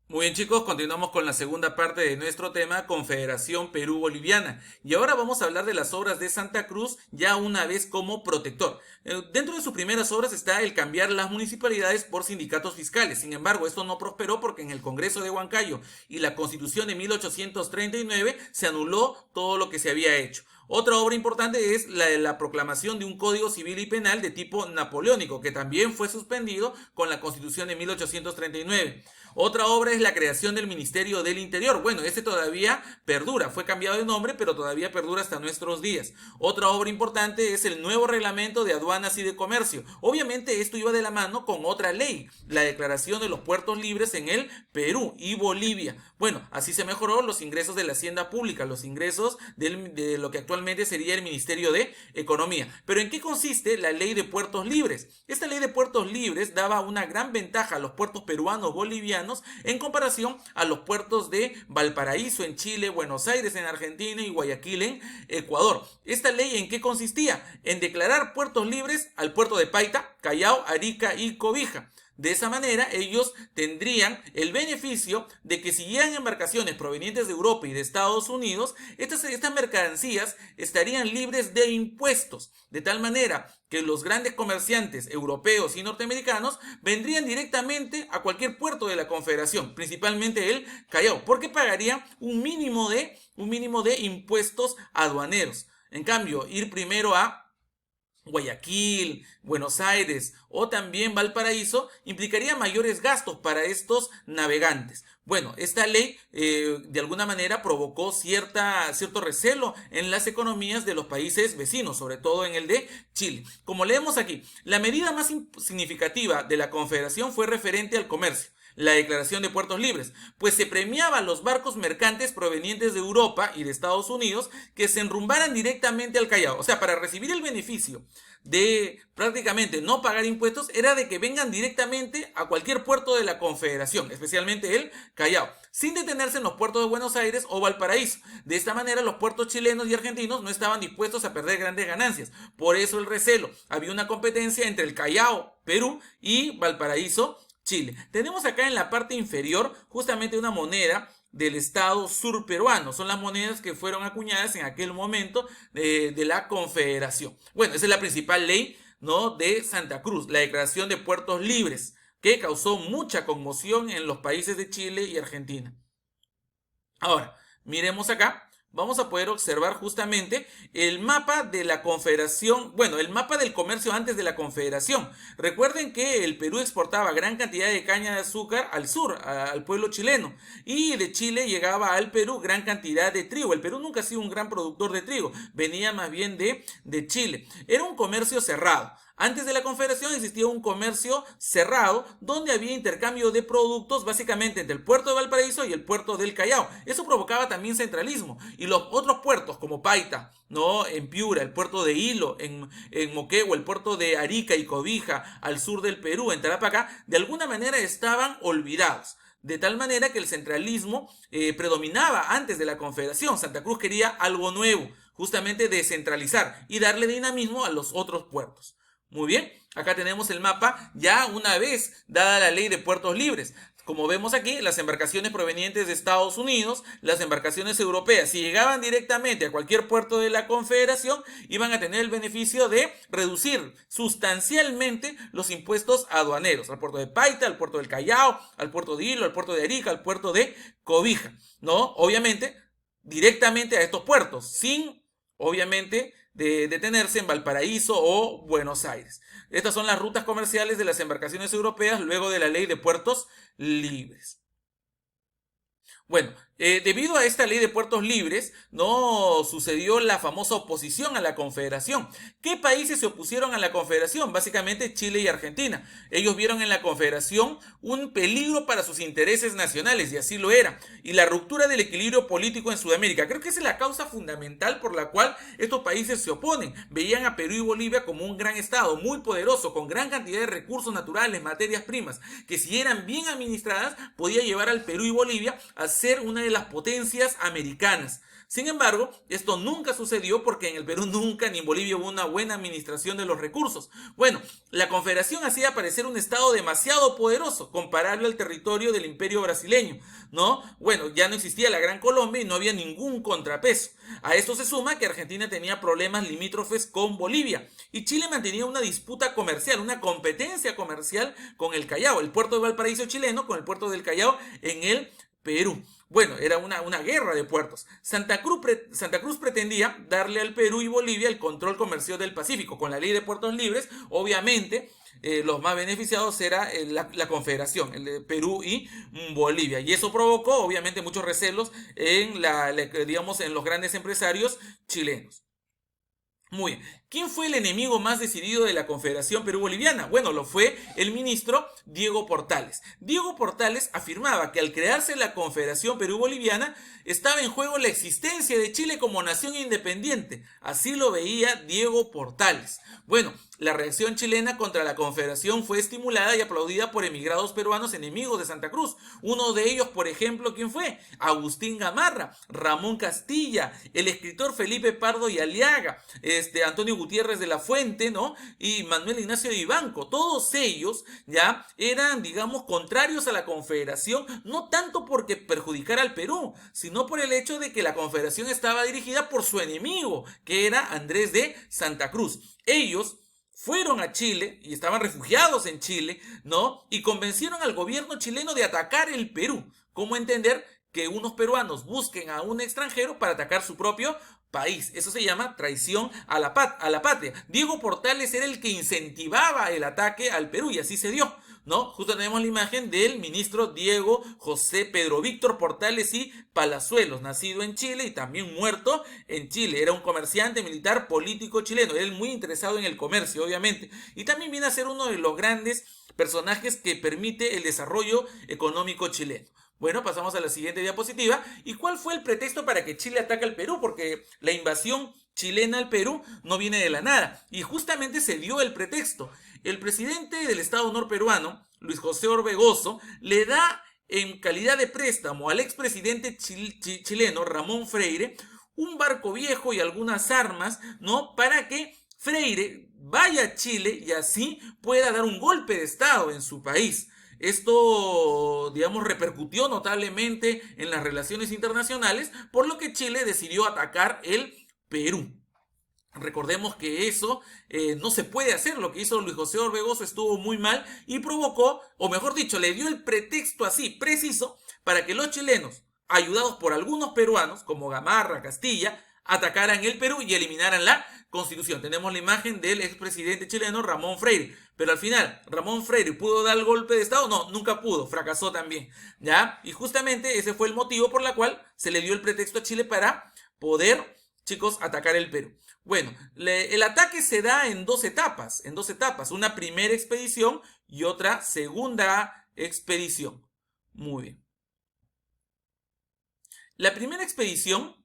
Muy bien chicos, continuamos con la segunda parte de nuestro tema, Confederación Perú-Boliviana. Y ahora vamos a hablar de las obras de Santa Cruz, ya una vez como protector. Dentro de sus primeras obras está el cambiar las municipalidades por sindicatos fiscales. Sin embargo, esto no prosperó porque en el Congreso de Huancayo y la Constitución de 1839 se anuló todo lo que se había hecho. Otra obra importante es la de la proclamación de un código civil y penal de tipo napoleónico, que también fue suspendido con la Constitución de 1839. Otra obra es la creación del Ministerio del Interior. Bueno, este todavía perdura, fue cambiado de nombre, pero todavía perdura hasta nuestros días. Otra obra importante es el nuevo reglamento de aduanas y de comercio. Obviamente esto iba de la mano con otra ley, la declaración de los puertos libres en el Perú y Bolivia. Bueno, así se mejoró los ingresos de la hacienda pública, los ingresos de lo que actualmente sería el Ministerio de Economía. Pero ¿en qué consiste la ley de puertos libres? Esta ley de puertos libres daba una gran ventaja a los puertos peruanos bolivianos en comparación a los puertos de Valparaíso en Chile, Buenos Aires en Argentina y Guayaquil en Ecuador. ¿Esta ley en qué consistía? En declarar puertos libres al puerto de Paita, Callao, Arica y Cobija. De esa manera, ellos tendrían el beneficio de que si llegan embarcaciones provenientes de Europa y de Estados Unidos, estas mercancías estarían libres de impuestos, de tal manera que los grandes comerciantes europeos y norteamericanos vendrían directamente a cualquier puerto de la Confederación, principalmente el Callao, porque pagarían un mínimo de impuestos aduaneros. En cambio, ir primero a Guayaquil, Buenos Aires o también Valparaíso implicaría mayores gastos para estos navegantes. Bueno, esta ley de alguna manera provocó cierto recelo en las economías de los países vecinos, sobre todo en el de Chile. Como leemos aquí, la medida más significativa de la Confederación fue referente al comercio, la declaración de puertos libres, pues se premiaba a los barcos mercantes provenientes de Europa y de Estados Unidos que se enrumbaran directamente al Callao. O sea, para recibir el beneficio de prácticamente no pagar impuestos era de que vengan directamente a cualquier puerto de la Confederación, especialmente el Callao, sin detenerse en los puertos de Buenos Aires o Valparaíso. De esta manera los puertos chilenos y argentinos no estaban dispuestos a perder grandes ganancias. Por eso el recelo. Había una competencia entre el Callao, Perú, y Valparaíso, Chile. Tenemos acá en la parte inferior justamente una moneda del Estado sur peruano. Son las monedas que fueron acuñadas en aquel momento de la Confederación. Bueno, esa es la principal ley, ¿no?, de Santa Cruz, la Declaración de Puertos Libres, que causó mucha conmoción en los países de Chile y Argentina. Ahora, miremos acá. Vamos a poder observar justamente el mapa de la Confederación, bueno, el mapa del comercio antes de la Confederación. Recuerden que el Perú exportaba gran cantidad de caña de azúcar al sur, al pueblo chileno, y de Chile llegaba al Perú gran cantidad de trigo. El Perú nunca ha sido un gran productor de trigo, venía más bien de Chile. Era un comercio cerrado. Antes de la Confederación existía un comercio cerrado donde había intercambio de productos básicamente entre el puerto de Valparaíso y el puerto del Callao. Eso provocaba también centralismo. Y los otros puertos como Paita, ¿no?, en Piura, el puerto de Hilo, en Moquegua, el puerto de Arica y Cobija, al sur del Perú, en Tarapacá, de alguna manera estaban olvidados. De tal manera que el centralismo predominaba antes de la Confederación. Santa Cruz quería algo nuevo, justamente descentralizar y darle dinamismo a los otros puertos. Muy bien, acá tenemos el mapa ya una vez dada la ley de puertos libres. Como vemos aquí, las embarcaciones provenientes de Estados Unidos, las embarcaciones europeas, si llegaban directamente a cualquier puerto de la Confederación, iban a tener el beneficio de reducir sustancialmente los impuestos aduaneros al puerto de Paita, al puerto del Callao, al puerto de Hilo, al puerto de Arica, al puerto de Cobija, ¿no? Obviamente, directamente a estos puertos, sin, obviamente, de detenerse en Valparaíso o Buenos Aires. Estas son las rutas comerciales de las embarcaciones europeas luego de la ley de puertos libres. Bueno, debido a esta ley de puertos libres, no sucedió la famosa oposición a la Confederación. ¿Qué países se opusieron a la Confederación? Básicamente Chile y Argentina. Ellos vieron en la Confederación un peligro para sus intereses nacionales, y así lo era. Y la ruptura del equilibrio político en Sudamérica. Creo que esa es la causa fundamental por la cual estos países se oponen. Veían a Perú y Bolivia como un gran estado, muy poderoso, con gran cantidad de recursos naturales, materias primas, que si eran bien administradas, podía llevar al Perú y Bolivia a ser una de las potencias americanas. Sin embargo, esto nunca sucedió porque en el Perú nunca ni en Bolivia hubo una buena administración de los recursos. Bueno, la Confederación hacía parecer un estado demasiado poderoso, comparable al territorio del Imperio brasileño, ¿no? Bueno, ya no existía la Gran Colombia y no había ningún contrapeso. A esto se suma que Argentina tenía problemas limítrofes con Bolivia y Chile mantenía una disputa comercial, una competencia comercial con el Callao, el puerto de Valparaíso chileno con el puerto del Callao en el Perú. Bueno, era una guerra de puertos. Santa Cruz pretendía darle al Perú y Bolivia el control comercial del Pacífico. Con la ley de puertos libres, obviamente, los más beneficiados era la Confederación, el de Perú y Bolivia. Y eso provocó, obviamente, muchos recelos digamos, en los grandes empresarios chilenos. Muy bien. ¿Quién fue el enemigo más decidido de la Confederación Perú-Boliviana? Bueno, lo fue el ministro Diego Portales. Diego Portales afirmaba que al crearse la Confederación Perú-Boliviana estaba en juego la existencia de Chile como nación independiente. Así lo veía Diego Portales. Bueno, la reacción chilena contra la Confederación fue estimulada y aplaudida por emigrados peruanos enemigos de Santa Cruz. Uno de ellos, por ejemplo, ¿quién fue? Agustín Gamarra, Ramón Castilla, el escritor Felipe Pardo y Aliaga, Antonio Gutiérrez de la Fuente, ¿no? Y Manuel Ignacio de Vivanco. Todos ellos ya eran, digamos, contrarios a la Confederación, no tanto porque perjudicara al Perú, sino por el hecho de que la Confederación estaba dirigida por su enemigo, que era Andrés de Santa Cruz. Ellos fueron a Chile y estaban refugiados en Chile, ¿no? Y convencieron al gobierno chileno de atacar el Perú. ¿Cómo entender que unos peruanos busquen a un extranjero para atacar su propio país? Eso se llama traición a la patria. Diego Portales era el que incentivaba el ataque al Perú y así se dio, ¿no? Justo tenemos la imagen del ministro Diego José Pedro Víctor Portales y Palazuelos, nacido en Chile y también muerto en Chile. Era un comerciante militar político chileno, él muy interesado en el comercio, obviamente, y también viene a ser uno de los grandes personajes que permite el desarrollo económico chileno. Bueno, pasamos a la siguiente diapositiva. ¿Y cuál fue el pretexto para que Chile ataque al Perú? Porque la invasión chilena al Perú no viene de la nada. Y justamente se dio el pretexto. El presidente del Estado norperuano, Luis José Orbegoso, le da en calidad de préstamo al expresidente chileno Ramón Freire un barco viejo y algunas armas, ¿no? Para que Freire vaya a Chile y así pueda dar un golpe de Estado en su país. Esto, digamos, repercutió notablemente en las relaciones internacionales, por lo que Chile decidió atacar el Perú. Recordemos que eso no se puede hacer. Lo que hizo Luis José Orbegoso estuvo muy mal y provocó, o mejor dicho, le dio el pretexto así preciso para que los chilenos, ayudados por algunos peruanos, como Gamarra, Castilla, atacaran el Perú y eliminaran la Constitución. Tenemos la imagen del expresidente chileno Ramón Freire. Pero al final, ¿Ramón Freire pudo dar el golpe de Estado? No, nunca pudo, fracasó también, ¿ya? Y justamente ese fue el motivo por el cual se le dio el pretexto a Chile para poder, chicos, atacar el Perú. Bueno, el ataque se da en dos etapas, una primera expedición y otra segunda expedición. Muy bien. La primera expedición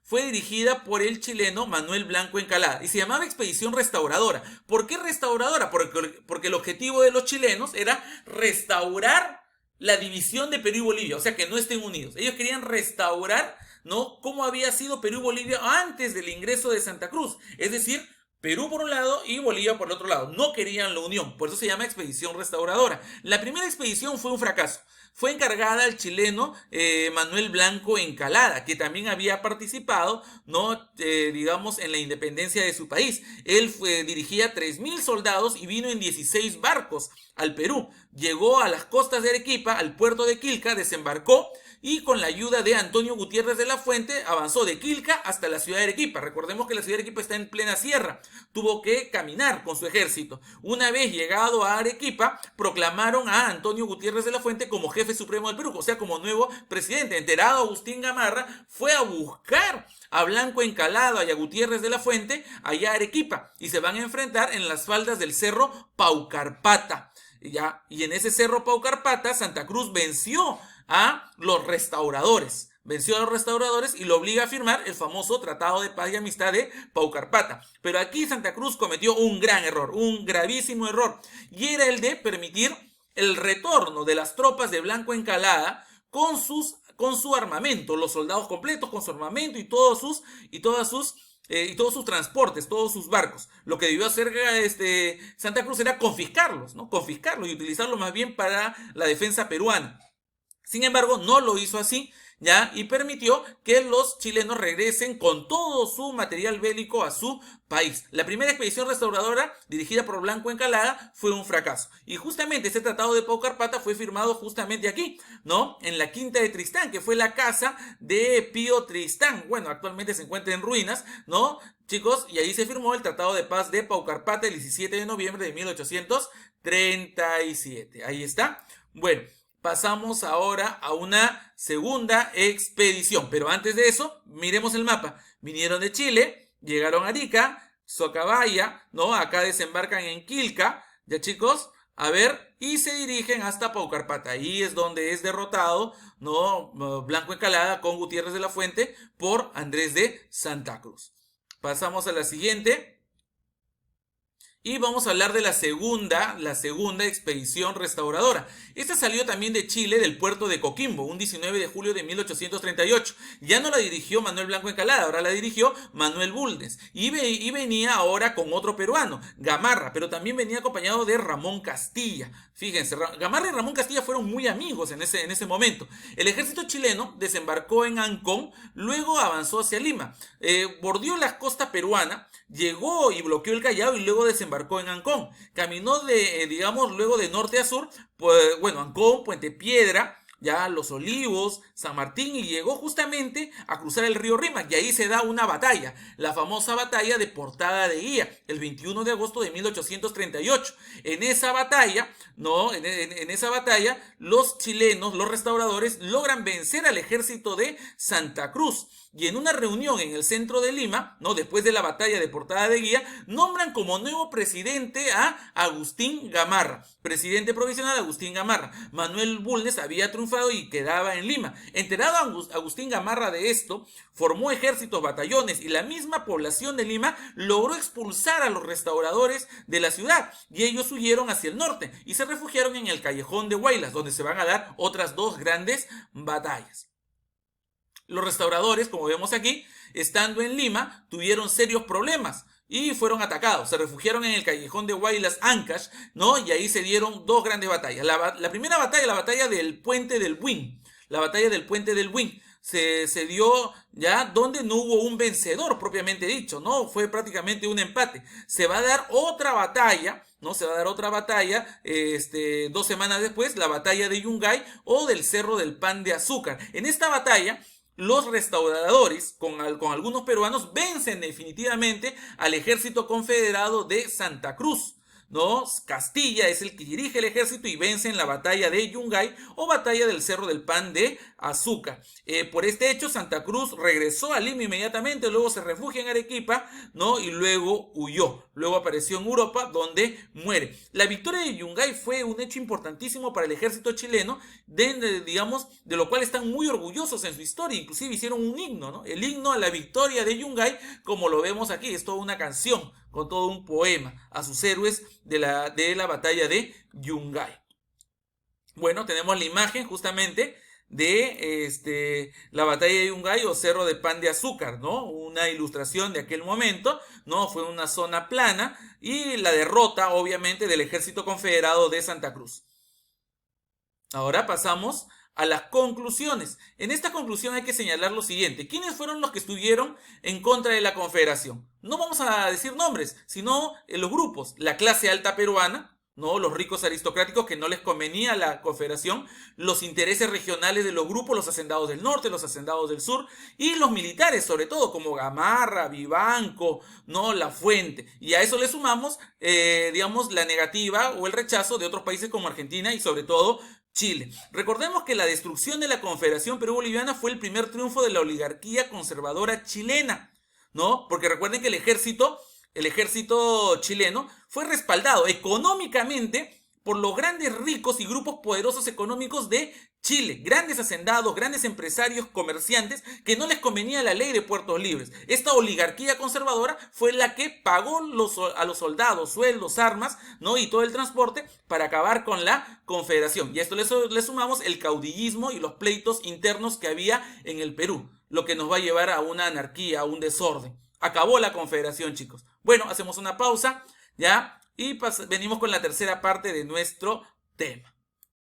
fue dirigida por el chileno Manuel Blanco Encalada y se llamaba Expedición Restauradora. ¿Por qué restauradora? Porque el objetivo de los chilenos era restaurar la división de Perú y Bolivia, o sea, que no estén unidos. Ellos querían restaurar, ¿no?, cómo había sido Perú y Bolivia antes del ingreso de Santa Cruz. Es decir, Perú por un lado y Bolivia por el otro lado. No querían la unión, por eso se llama Expedición Restauradora. La primera expedición fue un fracaso. Fue encargada al chileno Manuel Blanco Encalada, que también había participado, ¿no?, digamos, en la independencia de su país. Él dirigía 3.000 soldados y vino en 16 barcos al Perú. Llegó a las costas de Arequipa, al puerto de Quilca, desembarcó y con la ayuda de Antonio Gutiérrez de la Fuente avanzó de Quilca hasta la ciudad de Arequipa. Recordemos que la ciudad de Arequipa está en plena sierra. Tuvo que caminar con su ejército. Una vez llegado a Arequipa, proclamaron a Antonio Gutiérrez de la Fuente como jefe supremo del Perú, o sea, como nuevo presidente. Enterado, Agustín Gamarra fue a buscar a Blanco Encalado y a Gutiérrez de la Fuente allá a Arequipa y se van a enfrentar en las faldas del cerro Paucarpata. ¿Ya? Y en ese cerro Paucarpata, Santa Cruz venció a los restauradores. Y lo obliga a firmar el famoso Tratado de Paz y Amistad de Paucarpata. Pero aquí Santa Cruz cometió un gran error, un gravísimo error, y era el de permitir el retorno de las tropas de Blanco Encalada con su armamento, los soldados completos con su armamento y todos sus transportes, todos sus barcos. Lo que debió hacer Santa Cruz era confiscarlos, ¿no? Confiscarlos y utilizarlos más bien para la defensa peruana. Sin embargo, no lo hizo así, ¿ya? Y permitió que los chilenos regresen con todo su material bélico a su país. La primera expedición restauradora, dirigida por Blanco Encalada, fue un fracaso. Y justamente este tratado de Paucarpata fue firmado justamente aquí, ¿no? En la Quinta de Tristán, que fue la casa de Pío Tristán. Bueno, actualmente se encuentra en ruinas, ¿no? Chicos, y ahí se firmó el Tratado de Paz de Paucarpata el 17 de noviembre de 1837. Ahí está. Bueno. Pasamos ahora a una segunda expedición. Pero antes de eso, miremos el mapa. Vinieron de Chile, llegaron a Arica, Socabaya, ¿no? Acá desembarcan en Quilca, ¿ya chicos? A ver, y se dirigen hasta Paucarpata. Ahí es donde es derrotado, ¿no? Blanco Encalada con Gutiérrez de la Fuente por Andrés de Santa Cruz. Pasamos a la siguiente. Y vamos a hablar de la segunda expedición restauradora. Esta salió también de Chile, del puerto de Coquimbo, un 19 de julio de 1838. Ya no la dirigió Manuel Blanco Encalada, ahora la dirigió Manuel Bulnes. Y venía ahora con otro peruano, Gamarra, pero también venía acompañado de Ramón Castilla. Fíjense, Gamarra y Ramón Castilla fueron muy amigos en ese momento. El ejército chileno desembarcó en Ancón, luego avanzó hacia Lima, bordeó la costa peruana, llegó y bloqueó el Callao y luego desembarcó en Ancón. Caminó luego de norte a sur, pues, bueno, Ancón, Puente Piedra, ya Los Olivos, San Martín, y llegó justamente a cruzar el río Rímac, y ahí se da una batalla, la famosa batalla de Portada de Guía, el 21 de agosto de 1838. En esa batalla, ¿no? En esa batalla, los chilenos, los restauradores, logran vencer al ejército de Santa Cruz. Y en una reunión en el centro de Lima, ¿no? Después de la batalla de Portada de Guía, nombran como nuevo presidente a Agustín Gamarra. Presidente provisional Agustín Gamarra. Manuel Bulnes había triunfado y quedaba en Lima. Enterado Agustín Gamarra de esto, formó ejércitos, batallones, y la misma población de Lima logró expulsar a los restauradores de la ciudad. Y ellos huyeron hacia el norte y se refugiaron en el Callejón de Huaylas, donde se van a dar otras dos grandes batallas. Los restauradores, como vemos aquí, estando en Lima, tuvieron serios problemas y fueron atacados. Se refugiaron en el Callejón de Huaylas, Ancash, ¿no? Y ahí se dieron dos grandes batallas. La primera batalla, la batalla del Puente del Buin. La batalla del Puente del Buin se dio ya donde no hubo un vencedor propiamente dicho, ¿no? Fue prácticamente un empate. Se va a dar otra batalla, ¿no? Se va a dar otra batalla, 2 semanas después, la batalla de Yungay o del Cerro del Pan de Azúcar. En esta batalla, los restauradores, con algunos peruanos, vencen definitivamente al ejército confederado de Santa Cruz, ¿no? Castilla es el que dirige el ejército y vence en la batalla de Yungay o batalla del Cerro del Pan de Azúcar. Por este hecho, Santa Cruz regresó a Lima inmediatamente, luego se refugia en Arequipa, ¿no? Y luego huyó. Luego apareció en Europa, donde muere. La victoria de Yungay fue un hecho importantísimo para el ejército chileno, digamos, de lo cual están muy orgullosos en su historia. Inclusive hicieron un himno, ¿no? El himno a la victoria de Yungay, como lo vemos aquí, es toda una canción con todo un poema a sus héroes de la batalla de Yungay. Bueno, tenemos la imagen justamente de la batalla de Yungay o Cerro de Pan de Azúcar, ¿no? Una ilustración de aquel momento, ¿no? Fue una zona plana y la derrota, obviamente, del ejército confederado de Santa Cruz. Ahora pasamos a las conclusiones. En esta conclusión hay que señalar lo siguiente. ¿Quiénes fueron los que estuvieron en contra de la Confederación? No vamos a decir nombres, sino los grupos. La clase alta peruana, ¿no? Los ricos aristocráticos que no les convenía la Confederación, los intereses regionales de los grupos, los hacendados del norte, los hacendados del sur, y los militares, sobre todo, como Gamarra, Vivanco, ¿no? La Fuente. Y a eso le sumamos, digamos, la negativa o el rechazo de otros países como Argentina y sobre todo Chile. Recordemos que la destrucción de la Confederación Perú-Boliviana fue el primer triunfo de la oligarquía conservadora chilena, ¿no? Porque recuerden que el ejército chileno fue respaldado económicamente por los grandes ricos y grupos poderosos económicos de Chile, grandes hacendados, grandes empresarios, comerciantes, que no les convenía la ley de puertos libres. Esta oligarquía conservadora fue la que pagó a los soldados sueldos, armas, ¿no? Y todo el transporte para acabar con la Confederación. Y a esto le sumamos el caudillismo y los pleitos internos que había en el Perú, lo que nos va a llevar a una anarquía, a un desorden. Acabó la Confederación, chicos. Bueno, hacemos una pausa, ¿ya? Y venimos con la tercera parte de nuestro tema.